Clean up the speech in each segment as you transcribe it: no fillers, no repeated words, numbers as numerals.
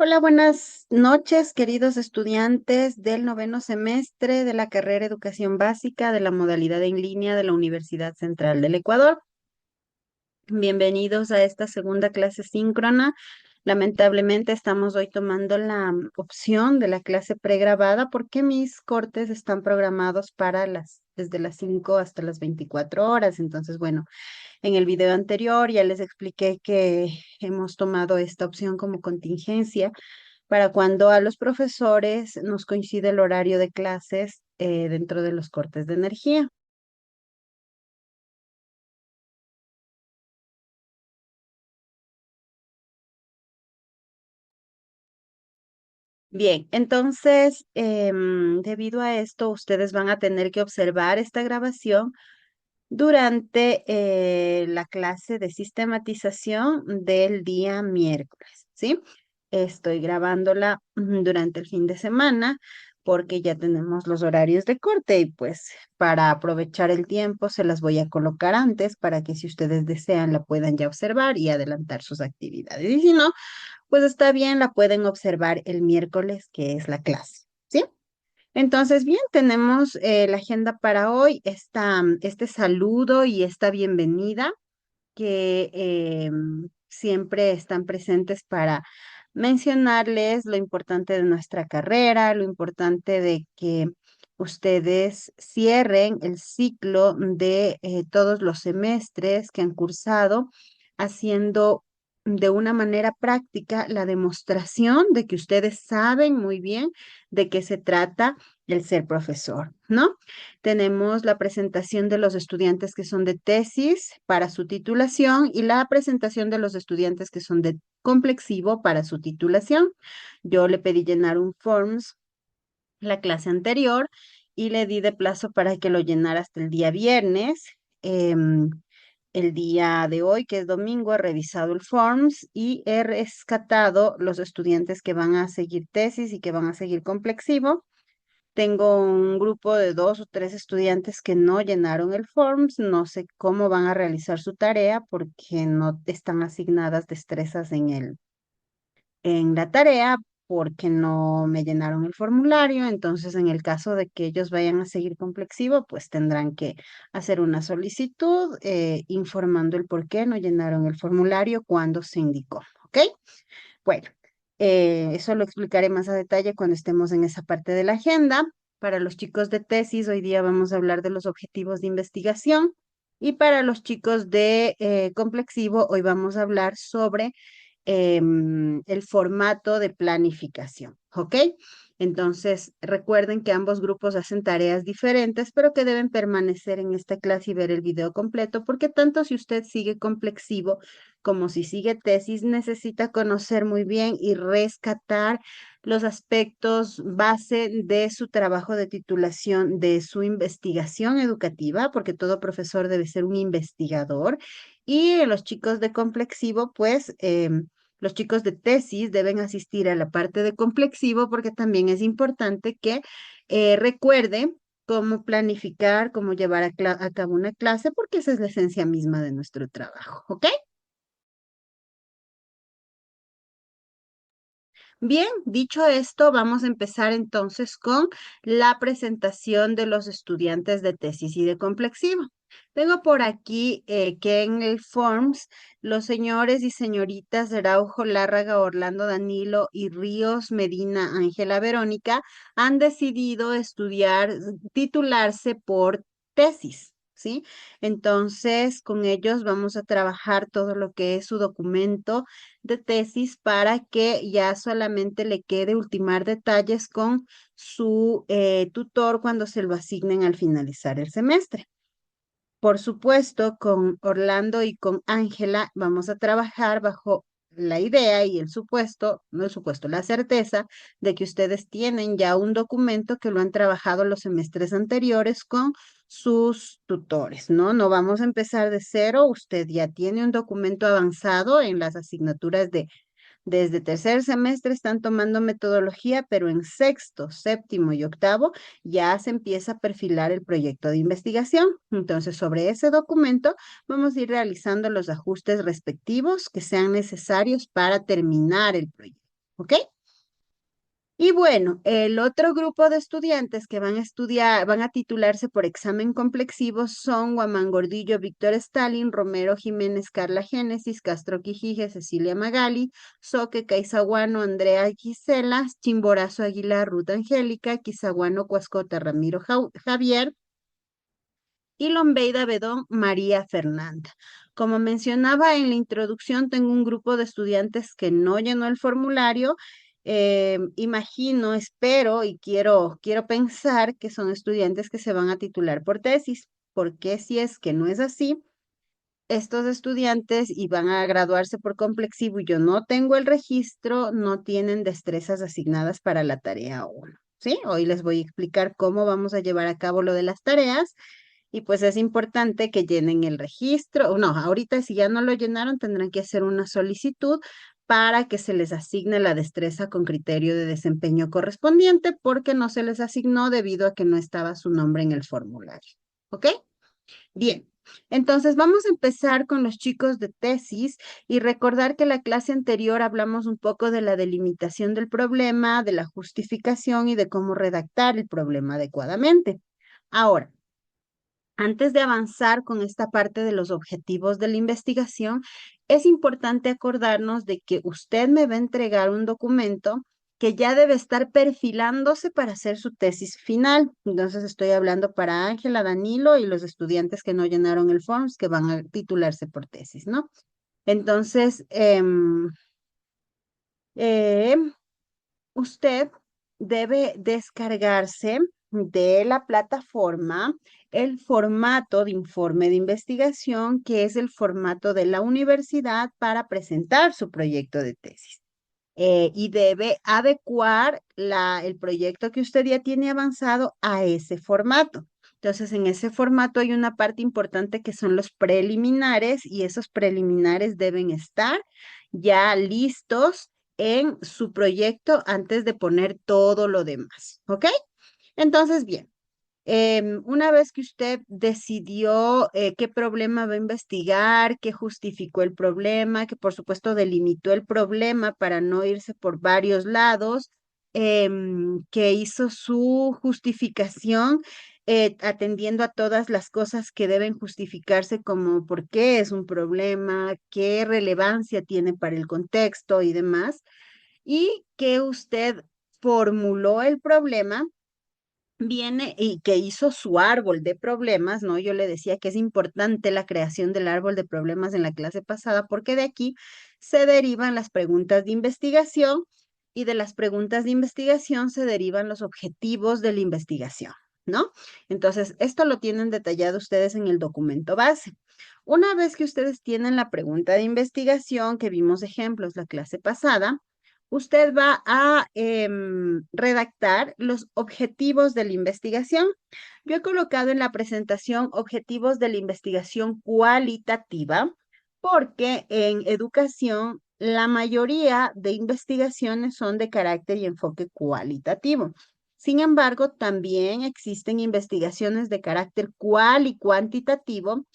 Hola, buenas noches, queridos estudiantes del noveno semestre de la carrera Educación Básica de la modalidad en línea de la Universidad Central del Ecuador. Bienvenidos a esta segunda clase síncrona. Lamentablemente estamos hoy tomando la opción de la clase pregrabada porque mis cortes están programados para desde las 5 hasta las 24 horas. Entonces, bueno, en el video anterior ya les expliqué que hemos tomado esta opción como contingencia para cuando a los profesores nos coincide el horario de clases dentro de los cortes de energía. Bien, entonces, debido a esto, ustedes van a tener que observar esta grabación durante la clase de sistematización del día miércoles, ¿sí? Estoy grabándola durante el fin de semana porque ya tenemos los horarios de corte y pues para aprovechar el tiempo se las voy a colocar antes para que si ustedes desean la puedan ya observar y adelantar sus actividades. Y si no, pues está bien, la pueden observar el miércoles que es la clase, ¿sí? Entonces, bien, tenemos la agenda para hoy, este saludo y esta bienvenida que siempre están presentes para mencionarles lo importante de nuestra carrera, lo importante de que ustedes cierren el ciclo de todos los semestres que han cursado, haciendo de una manera práctica la demostración de que ustedes saben muy bien de qué se trata el ser profesor, ¿no? Tenemos la presentación de los estudiantes que son de tesis para su titulación y la presentación de los estudiantes que son de complexivo para su titulación. Yo le pedí llenar un forms la clase anterior y le di de plazo para que lo llenara hasta el día viernes. Em, el día de hoy, que es domingo, he revisado el forms y he rescatado los estudiantes que van a seguir tesis y que van a seguir complexivo. Tengo un grupo de 2 o 3 estudiantes que no llenaron el forms, no sé cómo van a realizar su tarea porque no están asignadas destrezas en la tarea, porque no me llenaron el formulario. Entonces, en el caso de que ellos vayan a seguir complexivo, pues tendrán que hacer una solicitud informando el por qué no llenaron el formulario cuando se indicó, ¿ok? Bueno, eso lo explicaré más a detalle cuando estemos en esa parte de la agenda. Para los chicos de tesis, hoy día vamos a hablar de los objetivos de investigación. Y para los chicos de complexivo, hoy vamos a hablar sobre el formato de planificación, ¿ok? Entonces, recuerden que ambos grupos hacen tareas diferentes, pero que deben permanecer en esta clase y ver el video completo, porque tanto si usted sigue complexivo como si sigue tesis, necesita conocer muy bien y rescatar los aspectos base de su trabajo de titulación, de su investigación educativa, porque todo profesor debe ser un investigador. Y los chicos de complexivo, pues, los chicos de tesis deben asistir a la parte de complexivo porque también es importante que recuerde cómo planificar, cómo llevar a cabo una clase, porque esa es la esencia misma de nuestro trabajo, ¿ok? Bien, dicho esto, vamos a empezar entonces con la presentación de los estudiantes de tesis y de complexivo. Tengo por aquí que en el Forms los señores y señoritas Araujo, Lárraga, Orlando, Danilo y Ríos, Medina, Ángela, Verónica han decidido estudiar, titularse por tesis, ¿sí? Entonces, con ellos vamos a trabajar todo lo que es su documento de tesis para que ya solamente le quede ultimar detalles con su tutor cuando se lo asignen al finalizar el semestre. Por supuesto, con Orlando y con Ángela vamos a trabajar bajo la idea y el supuesto, no el supuesto, la certeza de que ustedes tienen ya un documento que lo han trabajado los semestres anteriores con sus tutores, ¿no? No vamos a empezar de cero, usted ya tiene un documento avanzado en las asignaturas de desde tercer semestre están tomando metodología, pero en sexto, séptimo y octavo ya se empieza a perfilar el proyecto de investigación. Entonces, sobre ese documento vamos a ir realizando los ajustes respectivos que sean necesarios para terminar el proyecto. ¿ok? Y bueno, el otro grupo de estudiantes que van a estudiar, van a titularse por examen complexivo son Guamán Gordillo, Víctor Stalin, Romero Jiménez, Carla Génesis, Castro Quijije, Cecilia Magali, Soque, Caizaguano, Andrea Gisela, Chimborazo Aguilar, Ruth Angélica, Quizaguano, Cuascota, Ramiro Javier, y Lombeida Bedón, María Fernanda. Como mencionaba en la introducción, tengo un grupo de estudiantes que no llenó el formulario. Imagino, espero y quiero pensar que son estudiantes que se van a titular por tesis, porque si es que no es así, estos estudiantes y van a graduarse por complexivo y yo no tengo el registro, no tienen destrezas asignadas para la tarea 1. ¿Sí? Hoy les voy a explicar cómo vamos a llevar a cabo lo de las tareas y pues es importante que llenen el registro. No, ahorita si ya no lo llenaron, tendrán que hacer una solicitud para que se les asigne la destreza con criterio de desempeño correspondiente, porque no se les asignó debido a que no estaba su nombre en el formulario. ¿Ok? Bien. Entonces vamos a empezar con los chicos de tesis y recordar que la clase anterior hablamos un poco de la delimitación del problema, de la justificación y de cómo redactar el problema adecuadamente. Ahora, antes de avanzar con esta parte de los objetivos de la investigación, es importante acordarnos de que usted me va a entregar un documento que ya debe estar perfilándose para hacer su tesis final. Entonces estoy hablando para Ángela, Danilo y los estudiantes que no llenaron el forms que van a titularse por tesis, ¿no? Entonces, eh, usted debe descargarse de la plataforma el formato de informe de investigación, que es el formato de la universidad para presentar su proyecto de tesis. Y debe adecuar el proyecto que usted ya tiene avanzado a ese formato. Entonces, en ese formato hay una parte importante que son los preliminares y esos preliminares deben estar ya listos en su proyecto antes de poner todo lo demás. ¿Ok? Entonces, bien. Una vez que usted decidió qué problema va a investigar, qué justificó el problema, que por supuesto delimitó el problema para no irse por varios lados, que hizo su justificación atendiendo a todas las cosas que deben justificarse como por qué es un problema, qué relevancia tiene para el contexto y demás, y que usted formuló el problema viene y que hizo su árbol de problemas, ¿no? Yo le decía que es importante la creación del árbol de problemas en la clase pasada porque de aquí se derivan las preguntas de investigación y de las preguntas de investigación se derivan los objetivos de la investigación, ¿no? Entonces, esto lo tienen detallado ustedes en el documento base. Una vez que ustedes tienen la pregunta de investigación, que vimos ejemplos la clase pasada, usted va a redactar los objetivos de la investigación. Yo he colocado en la presentación objetivos de la investigación cualitativa porque en educación la mayoría de investigaciones son de carácter y enfoque cualitativo. Sin embargo, también existen investigaciones de carácter cual y cuantitativo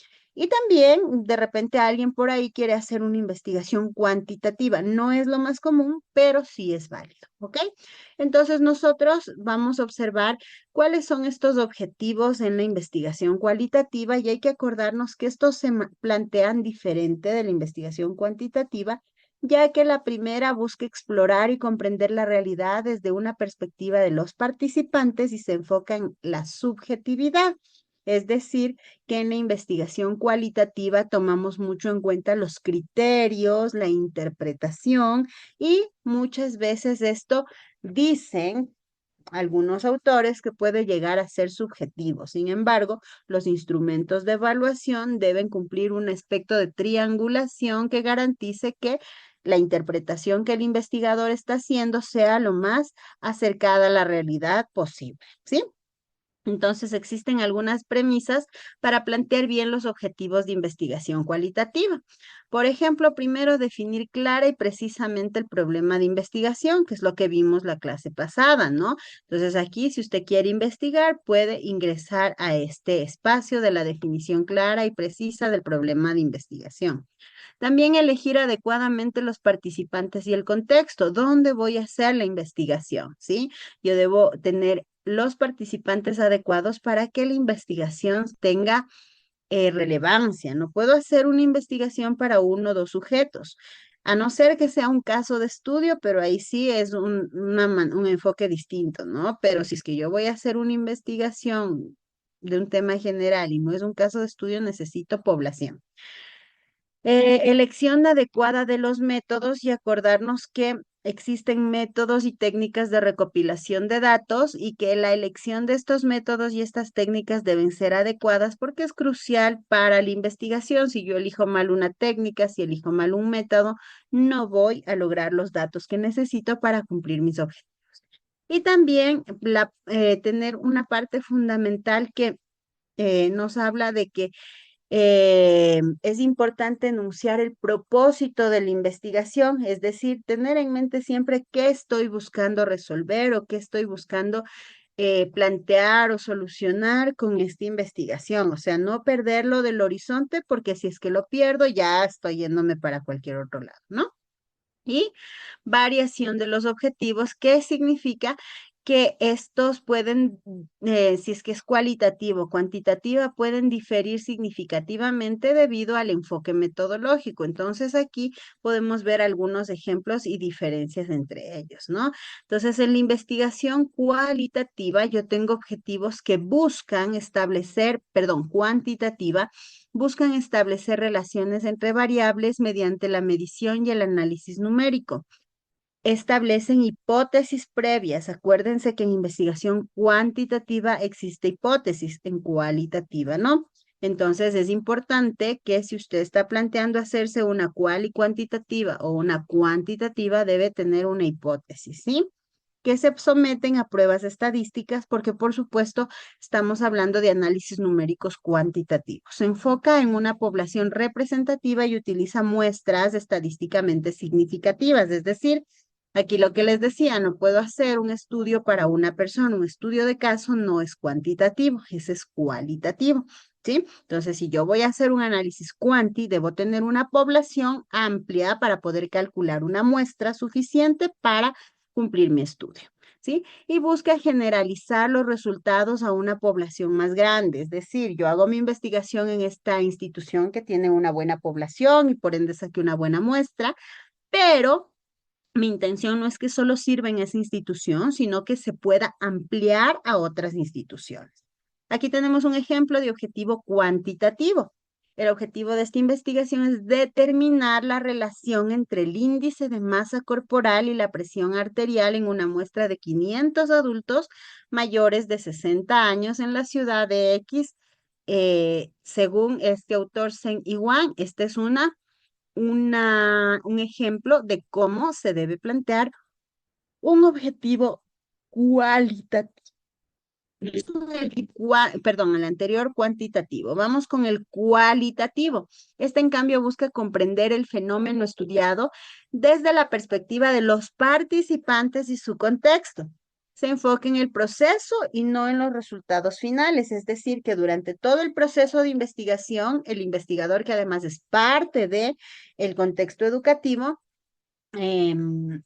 y también de repente alguien por ahí quiere hacer una investigación cuantitativa. No es lo más común, pero sí es válido, ¿ok? Entonces nosotros vamos a observar cuáles son estos objetivos en la investigación cualitativa y hay que acordarnos que estos se plantean diferente de la investigación cuantitativa, ya que la primera busca explorar y comprender la realidad desde una perspectiva de los participantes y se enfoca en la subjetividad. Es decir, que en la investigación cualitativa tomamos mucho en cuenta los criterios, la interpretación y muchas veces esto dicen algunos autores que puede llegar a ser subjetivo. Sin embargo, los instrumentos de evaluación deben cumplir un aspecto de triangulación que garantice que la interpretación que el investigador está haciendo sea lo más acercada a la realidad posible, ¿sí? Entonces, existen algunas premisas para plantear bien los objetivos de investigación cualitativa. Por ejemplo, primero, definir clara y precisamente el problema de investigación, que es lo que vimos la clase pasada, ¿no? Entonces, aquí, si usted quiere investigar, puede ingresar a este espacio de la definición clara y precisa del problema de investigación. También elegir adecuadamente los participantes y el contexto. ¿Dónde voy a hacer la investigación? ¿Sí? Yo debo tener los participantes adecuados para que la investigación tenga relevancia. No puedo hacer una investigación para uno o dos sujetos, a no ser que sea un caso de estudio, pero ahí sí es un enfoque distinto, ¿no? Pero si es que yo voy a hacer una investigación de un tema general y no es un caso de estudio, necesito población. Elección adecuada de los métodos y acordarnos que existen métodos y técnicas de recopilación de datos y que la elección de estos métodos y estas técnicas deben ser adecuadas porque es crucial para la investigación. Si yo elijo mal una técnica, si elijo mal un método, no voy a lograr los datos que necesito para cumplir mis objetivos. Y también tener una parte fundamental que nos habla de que es importante enunciar el propósito de la investigación, es decir, tener en mente siempre qué estoy buscando resolver o qué estoy buscando plantear o solucionar con esta investigación. O sea, no perderlo del horizonte porque si es que lo pierdo, ya estoy yéndome para cualquier otro lado, ¿no? Y variación de los objetivos, que significa que estos pueden, si es que es cualitativo, cuantitativa, pueden diferir significativamente debido al enfoque metodológico. Entonces aquí podemos ver algunos ejemplos y diferencias entre ellos, ¿no? Entonces en la investigación cualitativa yo tengo objetivos que buscan establecer, perdón, cuantitativa buscan establecer relaciones entre variables mediante la medición y el análisis numérico. Establecen hipótesis previas. Acuérdense que en investigación cuantitativa existe hipótesis, en cualitativa no. Entonces es importante que si usted está planteando hacerse una cual y cuantitativa o una cuantitativa, debe tener una hipótesis, ¿sí? Que se someten a pruebas estadísticas porque, por supuesto, estamos hablando de análisis numéricos cuantitativos. Se enfoca en una población representativa y utiliza muestras estadísticamente significativas, es decir, aquí lo que les decía, no puedo hacer un estudio para una persona, un estudio de caso no es cuantitativo, ese es cualitativo. ¿Sí? Entonces, si yo voy a hacer un análisis cuanti, debo tener una población amplia para poder calcular una muestra suficiente para cumplir mi estudio, ¿sí? Y busca generalizar los resultados a una población más grande, es decir, yo hago mi investigación en esta institución que tiene una buena población y por ende saqué una buena muestra, pero mi intención no es que solo sirva en esa institución, sino que se pueda ampliar a otras instituciones. Aquí tenemos un ejemplo de objetivo cuantitativo. El objetivo de esta investigación es determinar la relación entre el índice de masa corporal y la presión arterial en una muestra de 500 adultos mayores de 60 años en la ciudad de X. Según este autor, Zheng y Wang, esta es un ejemplo de cómo se debe plantear un objetivo cualitativo. Perdón, el anterior cuantitativo. Vamos con el cualitativo. Este, en cambio, busca comprender el fenómeno estudiado desde la perspectiva de los participantes y su contexto. Se enfoca en el proceso y no en los resultados finales, es decir, que durante todo el proceso de investigación, el investigador, que además es parte de el contexto educativo,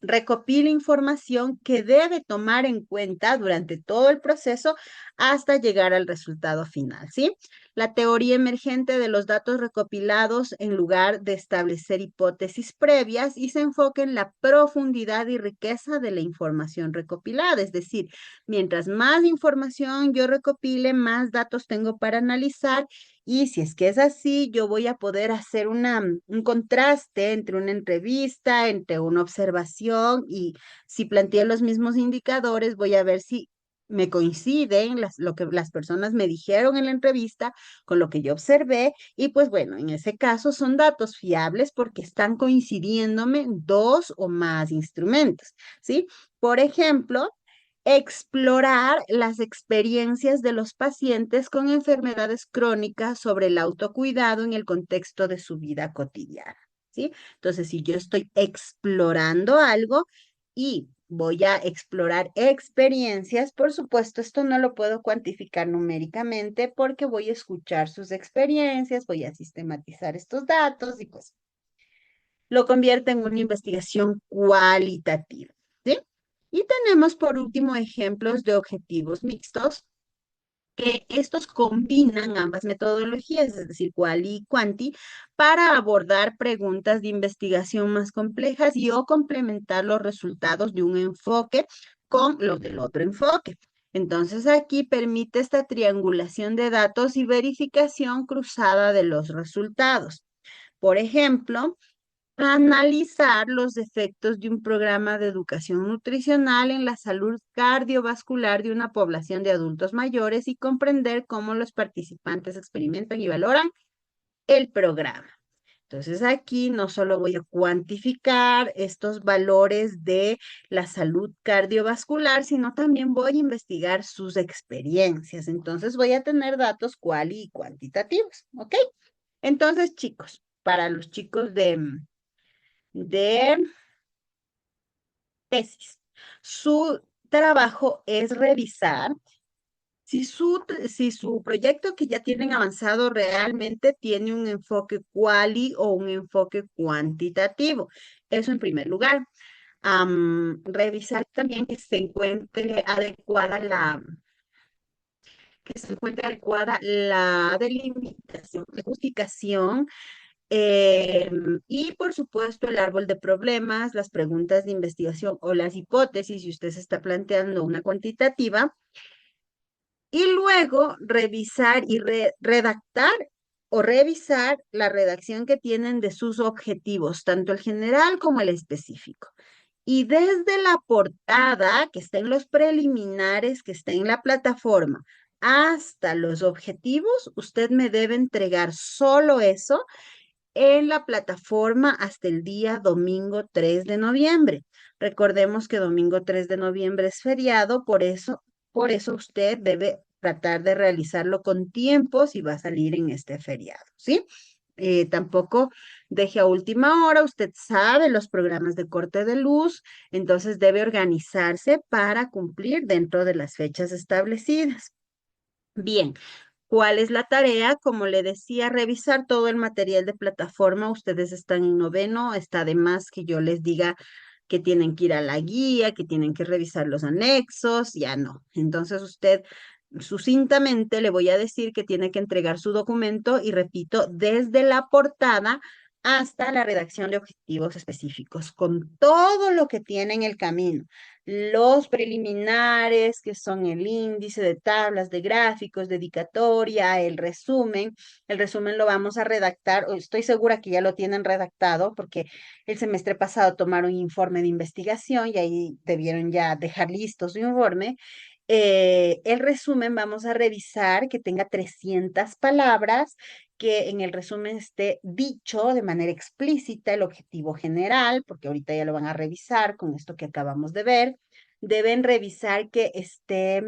recopila información que debe tomar en cuenta durante todo el proceso hasta llegar al resultado final, ¿sí? La teoría emergente de los datos recopilados en lugar de establecer hipótesis previas y se enfoca en la profundidad y riqueza de la información recopilada, es decir, mientras más información yo recopile, más datos tengo para analizar y si es que es así, yo voy a poder hacer un contraste entre una entrevista, entre una observación y si planteo los mismos indicadores, voy a ver si me coinciden lo que las personas me dijeron en la entrevista con lo que yo observé y pues bueno, en ese caso son datos fiables porque están coincidiéndome dos o más instrumentos, ¿sí? Por ejemplo, explorar las experiencias de los pacientes con enfermedades crónicas sobre el autocuidado en el contexto de su vida cotidiana, ¿sí? Entonces, si yo estoy explorando algo y voy a explorar experiencias, por supuesto, esto no lo puedo cuantificar numéricamente porque voy a escuchar sus experiencias, voy a sistematizar estos datos y pues lo convierte en una investigación cualitativa, ¿sí? Y tenemos por último ejemplos de objetivos mixtos, que estos combinan ambas metodologías, es decir, quali y quanti, para abordar preguntas de investigación más complejas y o complementar los resultados de un enfoque con los del otro enfoque. Entonces aquí permite esta triangulación de datos y verificación cruzada de los resultados. Por ejemplo, analizar los efectos de un programa de educación nutricional en la salud cardiovascular de una población de adultos mayores y comprender cómo los participantes experimentan y valoran el programa. Entonces aquí no solo voy a cuantificar estos valores de la salud cardiovascular, sino también voy a investigar sus experiencias. Entonces voy a tener datos cuali y cuantitativos, ¿ok? Entonces, chicos, para los chicos de tesis. Su trabajo es revisar si su proyecto que ya tienen avanzado realmente tiene un enfoque quali o un enfoque cuantitativo. Eso en primer lugar. Revisar también que se encuentre adecuada la delimitación, la justificación eh, y por supuesto el árbol de problemas, las preguntas de investigación o las hipótesis, si usted se está planteando una cuantitativa, y luego revisar y redactar o revisar la redacción que tienen de sus objetivos, tanto el general como el específico. Y desde la portada, que está en los preliminares, que está en la plataforma, hasta los objetivos, usted me debe entregar solo eso en la plataforma hasta el día domingo 3 de noviembre. Recordemos que domingo 3 de noviembre es feriado, por eso usted debe tratar de realizarlo con tiempo si va a salir en este feriado, ¿sí? Tampoco deje a última hora, usted sabe los programas de corte de luz, entonces debe organizarse para cumplir dentro de las fechas establecidas. Bien, ¿cuál es la tarea? Como le decía, revisar todo el material de plataforma. Ustedes están en noveno, está de más que yo les diga que tienen que ir a la guía, que tienen que revisar los anexos, ya no. Entonces usted sucintamente le voy a decir que tiene que entregar su documento y repito, desde la portada hasta la redacción de objetivos específicos, con todo lo que tiene en el camino. Los preliminares, que son el índice de tablas, de gráficos, dedicatoria, el resumen. El resumen lo vamos a redactar, o estoy segura que ya lo tienen redactado, porque el semestre pasado tomaron un informe de investigación y ahí debieron ya dejar listo su informe. El resumen vamos a revisar que tenga 300 palabras, que en el resumen esté dicho de manera explícita el objetivo general, porque ahorita ya lo van a revisar con esto que acabamos de ver. Deben revisar que esté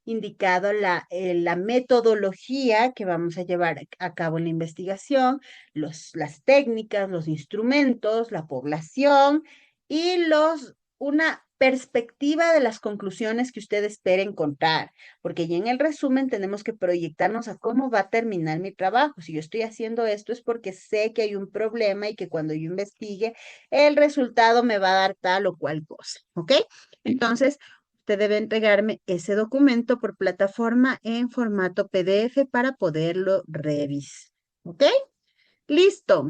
indicado la metodología que vamos a llevar a cabo en la investigación, las técnicas, los instrumentos, la población y una perspectiva de las conclusiones que usted espera encontrar, porque ya en el resumen tenemos que proyectarnos a cómo va a terminar mi trabajo. Si yo estoy haciendo esto es porque sé que hay un problema y que cuando yo investigue, el resultado me va a dar tal o cual cosa, ¿ok? Entonces, usted debe entregarme ese documento por plataforma en formato PDF para poderlo revisar, ¿ok? Listo.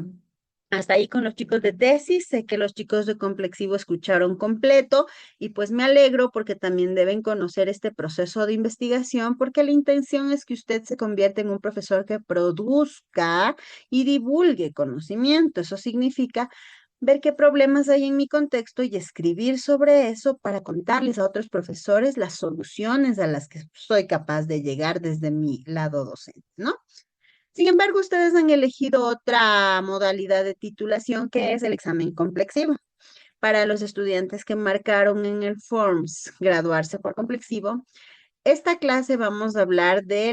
Hasta ahí con los chicos de tesis. Sé que los chicos de complexivo escucharon completo y pues me alegro porque también deben conocer este proceso de investigación porque la intención es que usted se convierta en un profesor que produzca y divulgue conocimiento. Eso significa ver qué problemas hay en mi contexto y escribir sobre eso para contarles a otros profesores las soluciones a las que soy capaz de llegar desde mi lado docente, ¿no? Sin embargo, ustedes han elegido otra modalidad de titulación que es el examen complexivo. para los estudiantes que marcaron en el Forms graduarse por complexivo, esta clase vamos a hablar de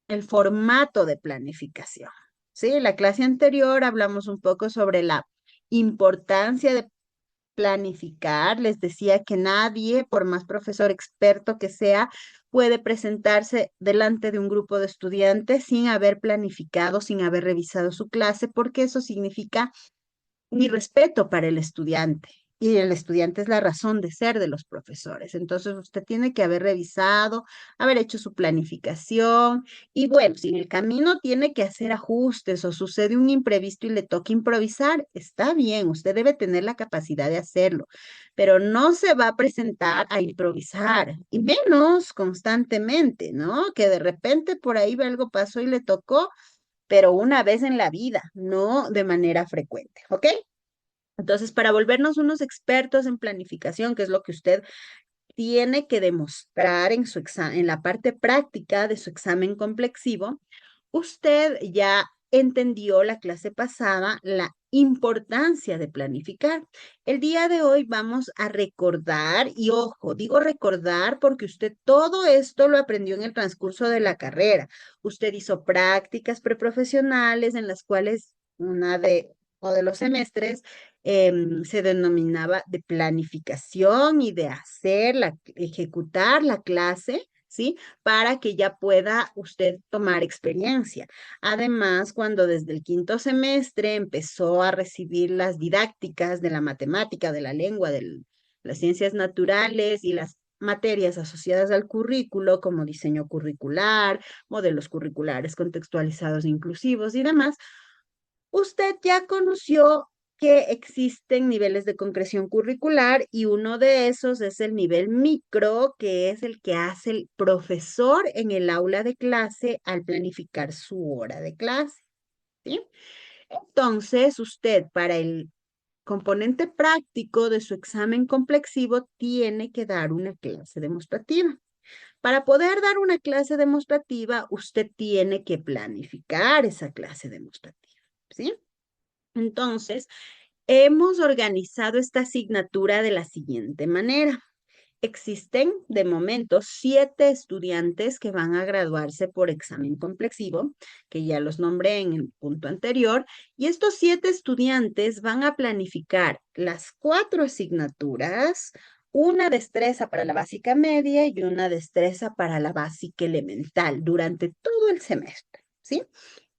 el formato de planificación. ¿Sí? La clase anterior hablamos un poco sobre la importancia de planificar. Les decía que nadie, por más profesor experto que sea, puede presentarse delante de un grupo de estudiantes sin haber planificado, sin haber revisado su clase, porque eso significa mi respeto para el estudiante. Y el estudiante es la razón de ser de los profesores. Entonces usted tiene que haber revisado, haber hecho su planificación y bueno, si en el camino tiene que hacer ajustes o sucede un imprevisto y le toca improvisar, está bien, usted debe tener la capacidad de hacerlo, pero no se va a presentar a improvisar y menos constantemente, ¿no? Que de repente por ahí algo pasó y le tocó, pero una vez en la vida, no de manera frecuente, ¿ok? Entonces, para volvernos unos expertos en planificación, que es lo que usted tiene que demostrar en en la parte práctica de su examen complexivo, usted ya entendió la clase pasada la importancia de planificar. El día de hoy vamos a recordar, y ojo, digo recordar porque usted todo esto lo aprendió en el transcurso de la carrera. Usted hizo prácticas preprofesionales en las cuales o de los semestres se denominaba de planificación y de ejecutar la clase, ¿sí? Para que ya pueda usted tomar experiencia. Además, cuando desde el quinto semestre empezó a recibir las didácticas de la matemática, de la lengua, de las ciencias naturales y las materias asociadas al currículo, como diseño curricular, modelos curriculares contextualizados e inclusivos y demás, usted ya conoció que existen niveles de concreción curricular y uno de esos es el nivel micro, que es el que hace el profesor en el aula de clase al planificar su hora de clase, ¿sí? Entonces, usted para el componente práctico de su examen complexivo tiene que dar una clase demostrativa. Para poder dar una clase demostrativa, usted tiene que planificar esa clase demostrativa, ¿sí? Entonces, hemos organizado esta asignatura de la siguiente manera. Existen de momento 7 estudiantes que van a graduarse por examen complexivo, que ya los nombré en el punto anterior, y estos 7 estudiantes van a planificar las 4 asignaturas, una destreza para la básica media y una destreza para la básica elemental durante todo el semestre, ¿sí?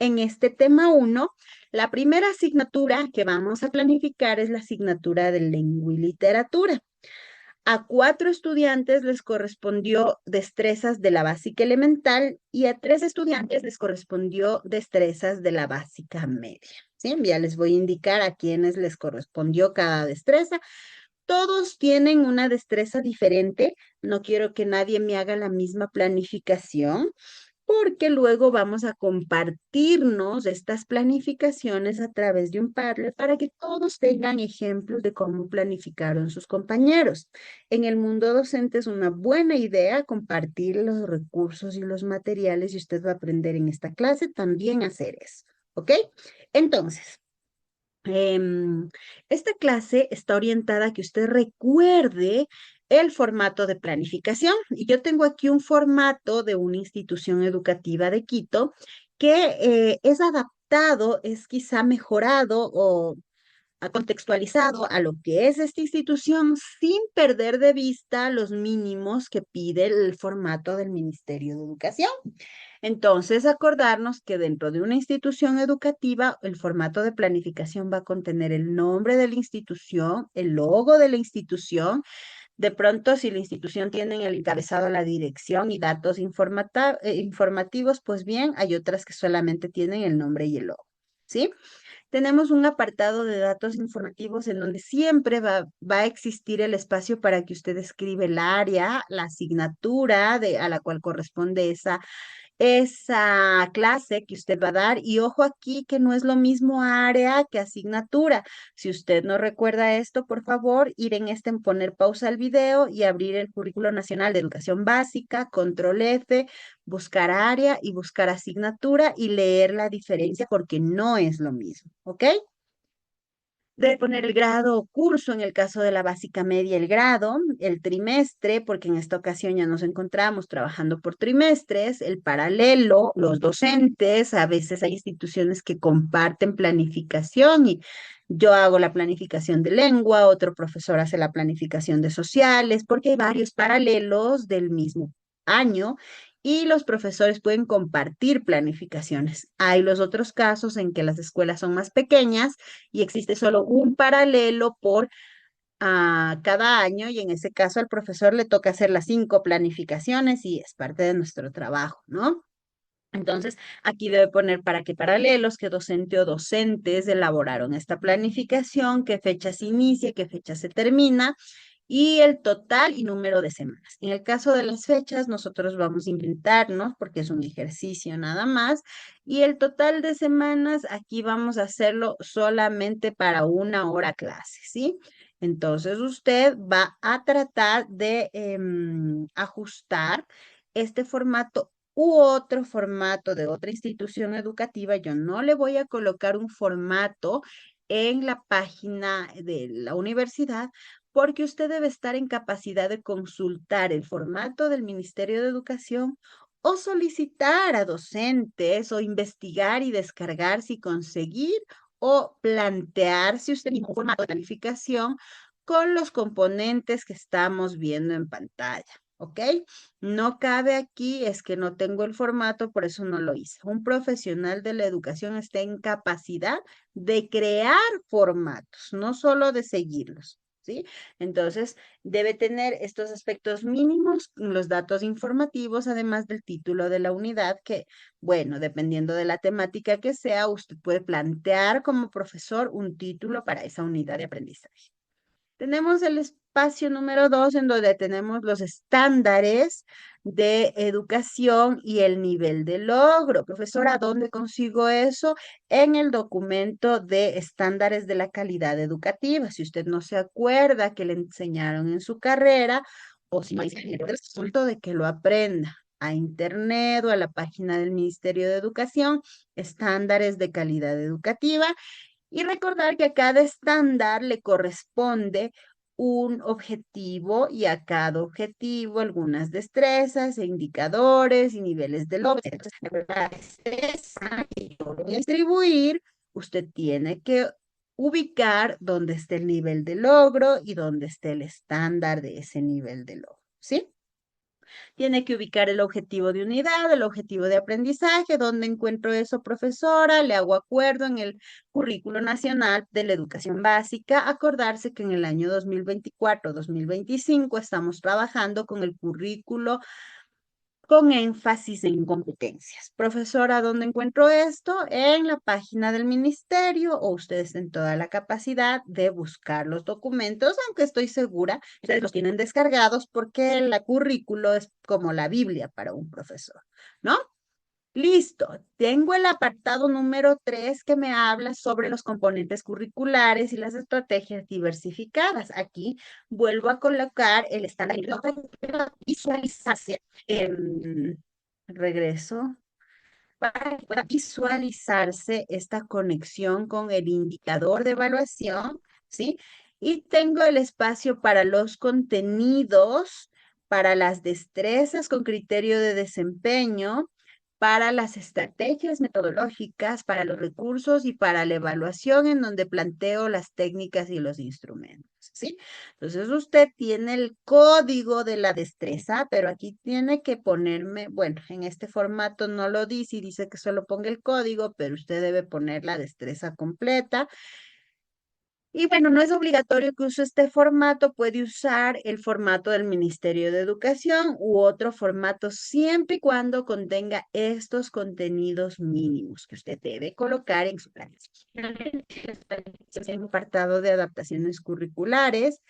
En este tema 1, la primera asignatura que vamos a planificar es la asignatura de lengua y literatura. A 4 estudiantes les correspondió destrezas de la básica elemental y a 3 estudiantes les correspondió destrezas de la básica media. ¿Sí? Ya les voy a indicar a quienes les correspondió cada destreza. Todos tienen una destreza diferente. No quiero que nadie me haga la misma planificación porque luego vamos a compartirnos estas planificaciones a través de un Padlet para que todos tengan ejemplos de cómo planificaron sus compañeros. En el mundo docente es una buena idea compartir los recursos y los materiales y usted va a aprender en esta clase también a hacer eso, ¿ok? Entonces, esta clase está orientada a que usted recuerde el formato de planificación. Y yo tengo aquí un formato de una institución educativa de Quito que es adaptado, es quizá mejorado o contextualizado a lo que es esta institución sin perder de vista los mínimos que pide el formato del Ministerio de Educación. Entonces, acordarnos que dentro de una institución educativa, el formato de planificación va a contener el nombre de la institución, el logo de la institución. De pronto, si la institución tiene en el encabezado la dirección y datos informativos, pues bien, hay otras que solamente tienen el nombre y el logo, ¿sí? Tenemos un apartado de datos informativos en donde siempre va a existir el espacio para que usted escriba el área, la asignatura a la cual corresponde esa clase que usted va a dar. Y ojo aquí que no es lo mismo área que asignatura. Si usted no recuerda esto, por favor, ir en en poner pausa al video y abrir el Currículo Nacional de Educación Básica, control F, buscar área y buscar asignatura y leer la diferencia porque no es lo mismo, ¿ok? Debe poner el grado o curso, en el caso de la básica media, el grado, el trimestre, porque en esta ocasión ya nos encontramos trabajando por trimestres, el paralelo, los docentes, a veces hay instituciones que comparten planificación y yo hago la planificación de lengua, otro profesor hace la planificación de sociales, porque hay varios paralelos del mismo año y los profesores pueden compartir planificaciones. Hay los otros casos en que las escuelas son más pequeñas y existe solo un paralelo por cada año y en ese caso al profesor le toca hacer las 5 planificaciones y es parte de nuestro trabajo, ¿no? Entonces, aquí debe poner para qué paralelos, qué docente o docentes elaboraron esta planificación, qué fecha se inicia, qué fecha se termina y el total y número de semanas. En el caso de las fechas, nosotros vamos a inventarnos porque es un ejercicio nada más y el total de semanas aquí vamos a hacerlo solamente para 1 hora clase, ¿sí? Entonces usted va a tratar de ajustar este formato u otro formato de otra institución educativa. Yo no le voy a colocar un formato en la página de la universidad porque usted debe estar en capacidad de consultar el formato del Ministerio de Educación o solicitar a docentes o investigar y descargar si conseguir o plantear si usted tiene un formato de calificación con los componentes que estamos viendo en pantalla. ¿Ok? No cabe aquí, es que no tengo el formato, por eso no lo hice. Un profesional de la educación está en capacidad de crear formatos, no solo de seguirlos, ¿sí? Entonces, debe tener estos aspectos mínimos, los datos informativos, además del título de la unidad, que, bueno, dependiendo de la temática que sea, usted puede plantear como profesor un título para esa unidad de aprendizaje. Tenemos el espacio número 2 en donde tenemos los estándares de educación y el nivel de logro. Profesora, ¿dónde consigo eso? En el documento de estándares de la calidad educativa. Si usted no se acuerda que le enseñaron en su carrera o si no hay resultado de que lo aprenda a internet o a la página del Ministerio de Educación, estándares de calidad educativa y recordar que a cada estándar le corresponde un objetivo y a cada objetivo algunas destrezas e indicadores y niveles de logro. Entonces, la destreza que yo voy a distribuir, usted tiene que ubicar dónde está el nivel de logro y dónde está el estándar de ese nivel de logro, ¿sí? Tiene que ubicar el objetivo de unidad, el objetivo de aprendizaje, dónde encuentro eso, profesora, le hago acuerdo en el currículo nacional de la educación básica, acordarse que en el año 2024-2025 estamos trabajando con el currículo con énfasis en competencias. Profesora, ¿dónde encuentro esto? En la página del ministerio o ustedes en toda la capacidad de buscar los documentos, aunque estoy segura, ustedes los tienen descargados porque el currículo es como la Biblia para un profesor, ¿no? Listo, tengo el apartado número 3 que me habla sobre los componentes curriculares y las estrategias diversificadas. Aquí vuelvo a colocar el estándar para visualizarse. Regreso para que pueda visualizarse esta conexión con el indicador de evaluación, ¿sí? Y tengo el espacio para los contenidos, para las destrezas con criterio de desempeño, para las estrategias metodológicas, para los recursos y para la evaluación en donde planteo las técnicas y los instrumentos, ¿sí? Entonces usted tiene el código de la destreza, pero aquí tiene que ponerme, bueno, en este formato no lo dice y dice que solo ponga el código, pero usted debe poner la destreza completa. Y bueno, no es obligatorio que use este formato, puede usar el formato del Ministerio de Educación u otro formato siempre y cuando contenga estos contenidos mínimos que usted debe colocar en su planificación. En un apartado de adaptaciones curriculares,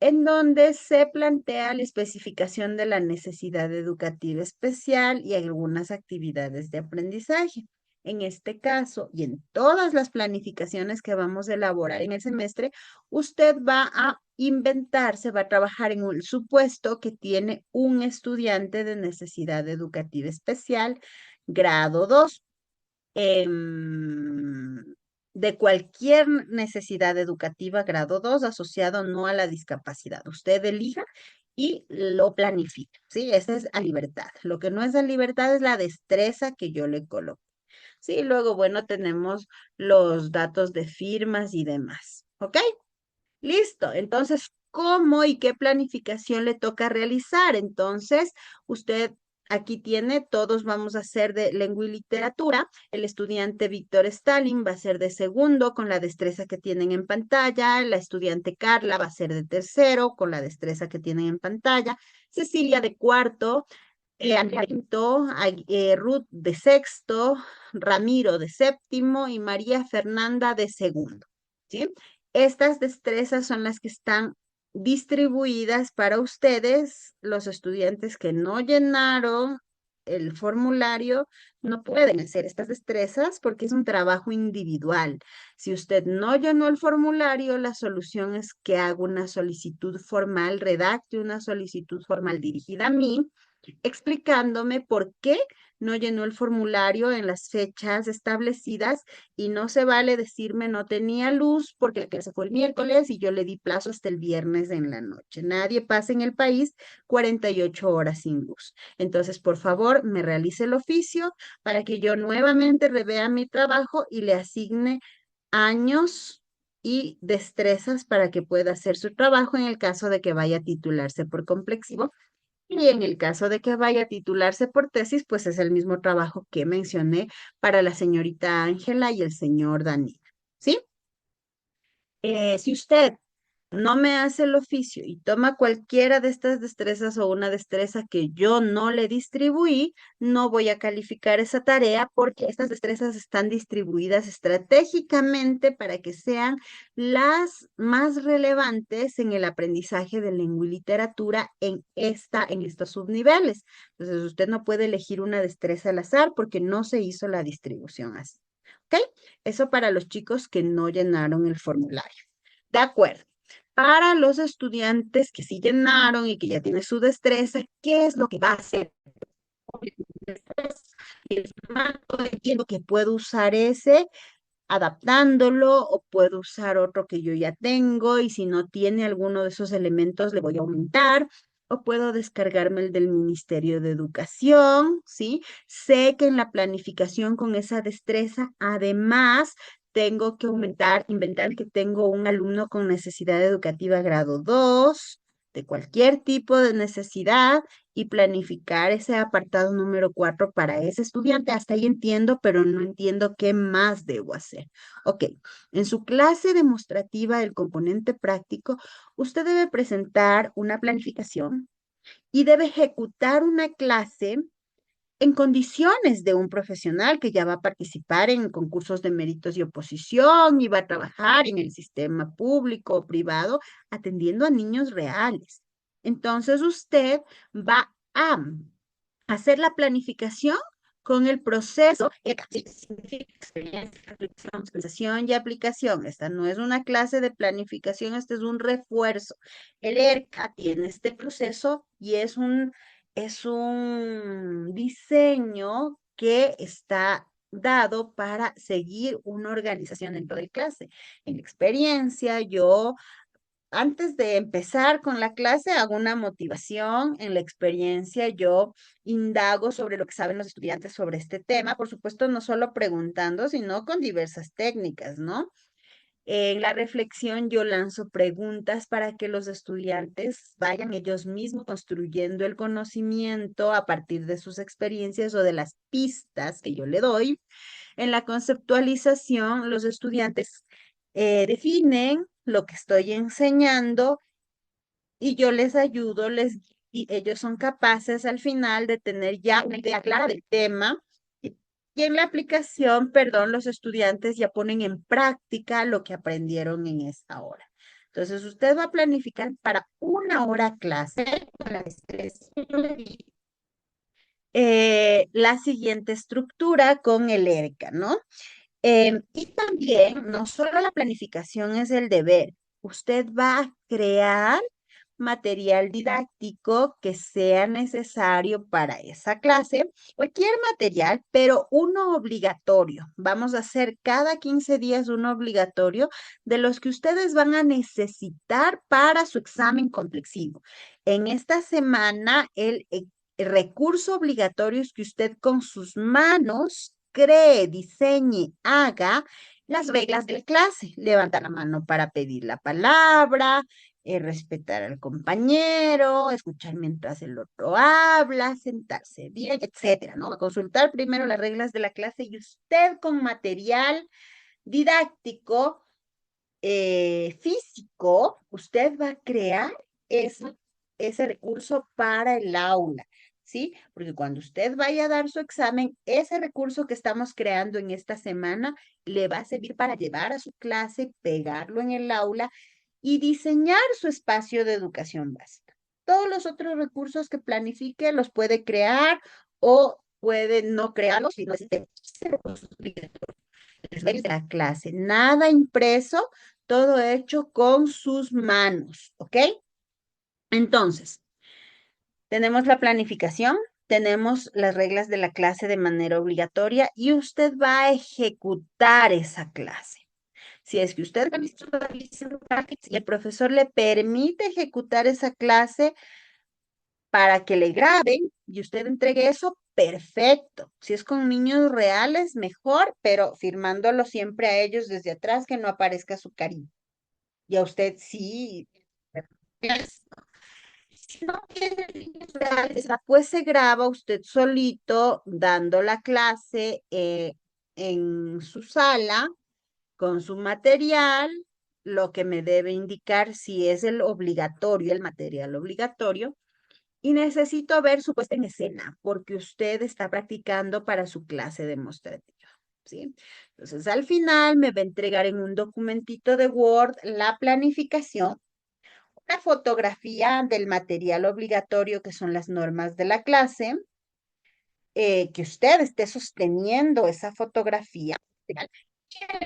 en donde se plantea la especificación de la necesidad educativa especial y algunas actividades de aprendizaje. En este caso y en todas las planificaciones que vamos a elaborar en el semestre, usted va a inventarse, va a trabajar en un supuesto que tiene un estudiante de necesidad educativa especial, grado 2. de cualquier necesidad educativa grado 2 asociado no a la discapacidad. Usted elija y lo planifica, ¿sí? Esa es a libertad. Lo que no es a libertad es la destreza que yo le coloco. Sí, luego, bueno, tenemos los datos de firmas y demás, ¿ok? Listo. Entonces, ¿cómo y qué planificación le toca realizar? Entonces, usted aquí tiene, todos vamos a hacer de lengua y literatura. El estudiante Víctor Stalin va a ser de segundo con la destreza que tienen en pantalla. La estudiante Carla va a ser de tercero con la destreza que tienen en pantalla. Cecilia de cuarto. Andrea de quinto, Ruth de sexto, Ramiro de séptimo y María Fernanda de segundo. ¿Sí? Estas destrezas son las que están distribuidas para ustedes. Los estudiantes que no llenaron el formulario no pueden hacer estas destrezas porque es un trabajo individual. Si usted no llenó el formulario, la solución es que haga una solicitud formal, redacte una solicitud formal dirigida a mí explicándome por qué no llenó el formulario en las fechas establecidas y no se vale decirme no tenía luz porque la clase fue el miércoles y yo le di plazo hasta el viernes en la noche. Nadie pasa en el país 48 horas sin luz. Entonces, por favor, me realice el oficio para que yo nuevamente revea mi trabajo y le asigne años y destrezas para que pueda hacer su trabajo en el caso de que vaya a titularse por complexivo y en el caso de que vaya a titularse por tesis, pues es el mismo trabajo que mencioné para la señorita Ángela y el señor Daniel. ¿Sí? Si usted no me hace el oficio y toma cualquiera de estas destrezas o una destreza que yo no le distribuí, no voy a calificar esa tarea porque estas destrezas están distribuidas estratégicamente para que sean las más relevantes en el aprendizaje de lengua y literatura en estos subniveles. Entonces, usted no puede elegir una destreza al azar porque no se hizo la distribución así. ¿Ok? Eso para los chicos que no llenaron el formulario. De acuerdo. Para los estudiantes que sí llenaron y que ya tienen su destreza, ¿qué es lo que va a hacer? El formato, entiendo que puedo usar ese adaptándolo o puedo usar otro que yo ya tengo y si no tiene alguno de esos elementos le voy a aumentar o puedo descargarme el del Ministerio de Educación, ¿sí? Sé que en la planificación con esa destreza, además, tengo que aumentar, inventar que tengo un alumno con necesidad educativa grado 2 de cualquier tipo de necesidad y planificar ese apartado número 4 para ese estudiante. Hasta ahí entiendo, pero no entiendo qué más debo hacer. Ok, en su clase demostrativa del componente práctico, usted debe presentar una planificación y debe ejecutar una clase en condiciones de un profesional que ya va a participar en concursos de méritos y oposición y va a trabajar en el sistema público o privado atendiendo a niños reales. Entonces usted va a hacer la planificación con el proceso, significa experiencia, reflexión, sensación y aplicación. Esta no es una clase de planificación, este es un refuerzo. El ERCA tiene este proceso y es un diseño que está dado para seguir una organización dentro de clase. En experiencia, yo antes de empezar con la clase, hago una motivación en la experiencia. Yo indago sobre lo que saben los estudiantes sobre este tema, por supuesto, no solo preguntando, sino con diversas técnicas, ¿no? En la reflexión yo lanzo preguntas para que los estudiantes vayan ellos mismos construyendo el conocimiento a partir de sus experiencias o de las pistas que yo le doy. En la conceptualización, los estudiantes definen lo que estoy enseñando y yo les ayudo, y ellos son capaces al final de tener ya una idea clara del tema. Y en la aplicación, perdón, los estudiantes ya ponen en práctica lo que aprendieron en esta hora. Entonces, usted va a planificar para una hora clase con la destreza que yo le di, la siguiente estructura con el ERCA, ¿no? Y también, no solo la planificación es el deber, usted va a crear material didáctico que sea necesario para esa clase, cualquier material, pero uno obligatorio. Vamos a hacer cada 15 días uno obligatorio de los que ustedes van a necesitar para su examen complexivo. En esta semana, el recurso obligatorio es que usted con sus manos cree, diseñe, haga las reglas de la clase. Levanta la mano para pedir la palabra, respetar al compañero, escuchar mientras el otro habla, sentarse bien, etcétera, ¿no? Consultar primero las reglas de la clase y usted con material didáctico físico, usted va a crear ese recurso para el aula, ¿sí? Porque cuando usted vaya a dar su examen, ese recurso que estamos creando en esta semana le va a servir para llevar a su clase, pegarlo en el aula y diseñar su espacio de educación básica. Todos los otros recursos que planifique los puede crear o puede no crearlos, sino es de la clase. Nada impreso, todo hecho con sus manos, ¿ok? Entonces, tenemos la planificación, tenemos las reglas de la clase de manera obligatoria y usted va a ejecutar esa clase. Si es que usted y el profesor le permite ejecutar esa clase para que le graben y usted entregue eso, perfecto. Si es con niños reales, mejor, pero firmándolo siempre a ellos desde atrás que no aparezca su carita. Y a usted sí. Si no tiene niños reales, pues se graba usted solito dando la clase en su sala con su material, lo que me debe indicar si es el obligatorio, el material obligatorio, y necesito ver su puesta en escena, porque usted está practicando para su clase demostrativa, ¿sí? Entonces, al final me va a entregar en un documentito de Word la planificación, una fotografía del material obligatorio, que son las normas de la clase, que usted esté sosteniendo esa fotografía, y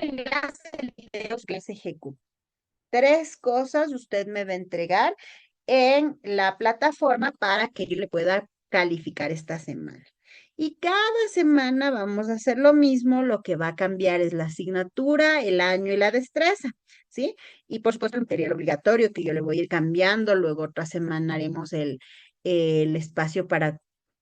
el enlace del video que se ejecuta. Tres cosas usted me va a entregar en la plataforma para que yo le pueda calificar esta semana. Y cada semana vamos a hacer lo mismo, lo que va a cambiar es la asignatura, el año y la destreza, ¿sí? Y por supuesto el material obligatorio que yo le voy a ir cambiando, luego otra semana haremos el espacio para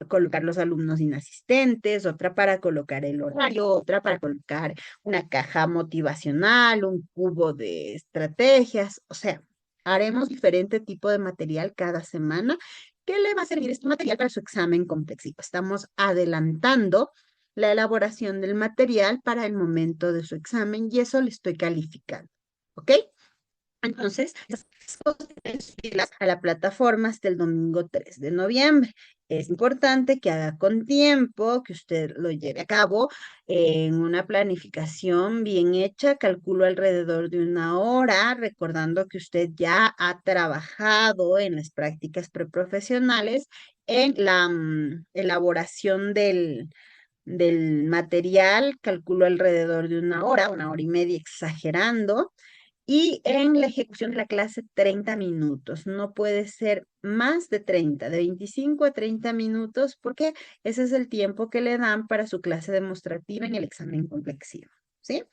colocar los alumnos inasistentes, otra para colocar el horario, otra para colocar una caja motivacional, un cubo de estrategias, o sea, haremos diferente tipo de material cada semana que le va a servir este material para su examen complexivo. Estamos adelantando la elaboración del material para el momento de su examen y eso le estoy calificando, ¿ok? Entonces, las cosas deben subirlas a la plataforma hasta el domingo 3 de noviembre. Es importante que haga con tiempo, que usted lo lleve a cabo en una planificación bien hecha, calculo alrededor de una hora, recordando que usted ya ha trabajado en las prácticas preprofesionales en la elaboración del material, calculo alrededor de una hora y media exagerando. Y en la ejecución de la clase, 30 minutos. No puede ser más de 30, de 25 a 30 minutos, porque ese es el tiempo que le dan para su clase demostrativa en el examen complexivo, ¿sí?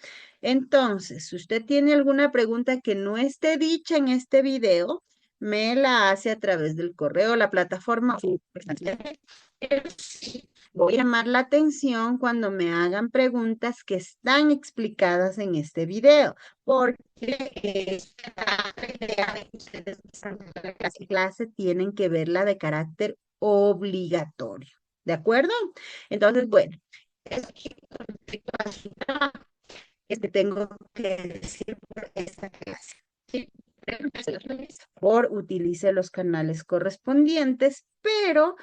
Entonces, si usted tiene alguna pregunta que no esté dicha en este video, me la hace a través del correo, la plataforma. Voy a llamar la atención cuando me hagan preguntas que están explicadas en este video, porque ustedes la clase tienen que verla de carácter obligatorio, ¿de acuerdo? Entonces, bueno, eso es que tengo que decir por esta clase. ¿Sí? Por utilice los canales correspondientes, pero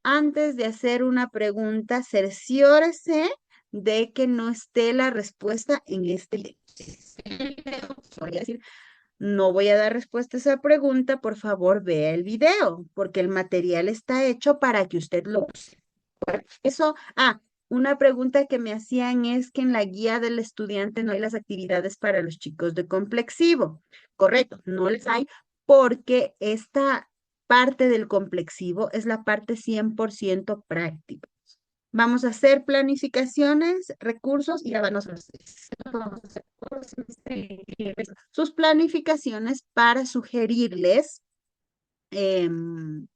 antes de hacer una pregunta, cerciórese de que no esté la respuesta en este video. Voy a decir, no voy a dar respuesta a esa pregunta, por favor vea el video, porque el material está hecho para que usted lo use. Eso, una pregunta que me hacían es que en la guía del estudiante no hay las actividades para los chicos de complexivo. Correcto, no les hay porque esta parte del complexivo es la parte 100% práctica. Vamos a hacer planificaciones, recursos y ya van a hacer sus planificaciones em,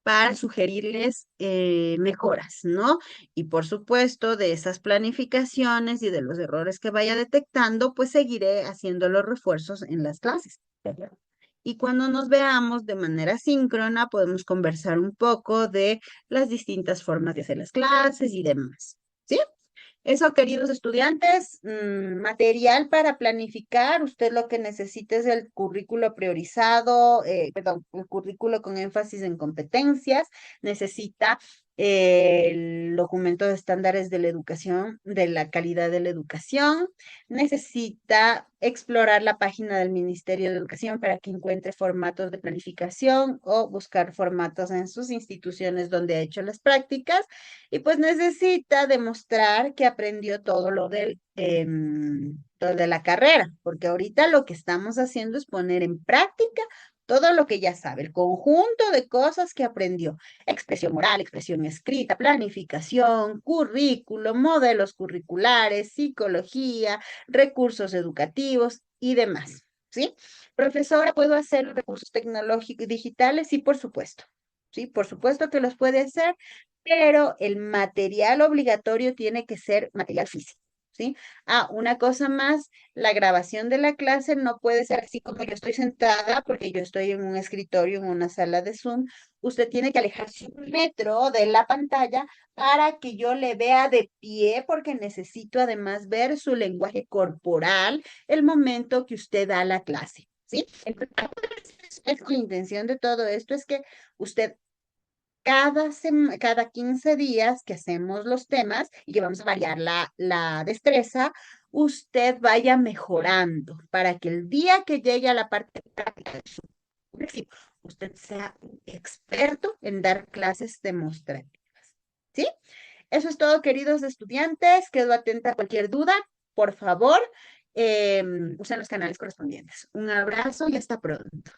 para sugerirles mejoras, ¿no? Y por supuesto, de esas planificaciones y de los errores que vaya detectando, pues seguiré haciendo los refuerzos en las clases. Y cuando nos veamos de manera síncrona, podemos conversar un poco de las distintas formas de hacer las clases y demás. ¿Sí? Eso, queridos estudiantes, material para planificar. Usted lo que necesita es el currículo priorizado, perdón, el currículo con énfasis en competencias. Necesita el documento de estándares de la educación, de la calidad de la educación. Necesita explorar la página del Ministerio de Educación para que encuentre formatos de planificación o buscar formatos en sus instituciones donde ha hecho las prácticas. Y pues necesita demostrar que aprendió todo lo de la carrera, porque ahorita lo que estamos haciendo es poner en práctica todo lo que ya sabe, el conjunto de cosas que aprendió. Expresión oral, expresión escrita, planificación, currículo, modelos curriculares, psicología, recursos educativos y demás. ¿Sí? Profesora, ¿puedo hacer recursos tecnológicos digitales? Sí, por supuesto. Sí, por supuesto que los puede hacer, pero el material obligatorio tiene que ser material físico, ¿sí? Ah, una cosa más, la grabación de la clase no puede ser así como yo estoy sentada, porque yo estoy en un escritorio, en una sala de Zoom. Usted tiene que alejarse 1 metro de la pantalla para que yo le vea de pie, porque necesito además ver su lenguaje corporal el momento que usted da la clase, ¿sí? Entonces, la intención de todo esto es que usted cada 15 días que hacemos los temas y que vamos a variar la destreza, usted vaya mejorando para que el día que llegue a la parte práctica de su currículum, usted sea un experto en dar clases demostrativas. ¿Sí? Eso es todo, queridos estudiantes. Quedo atenta a cualquier duda. Por favor, usen los canales correspondientes. Un abrazo y hasta pronto.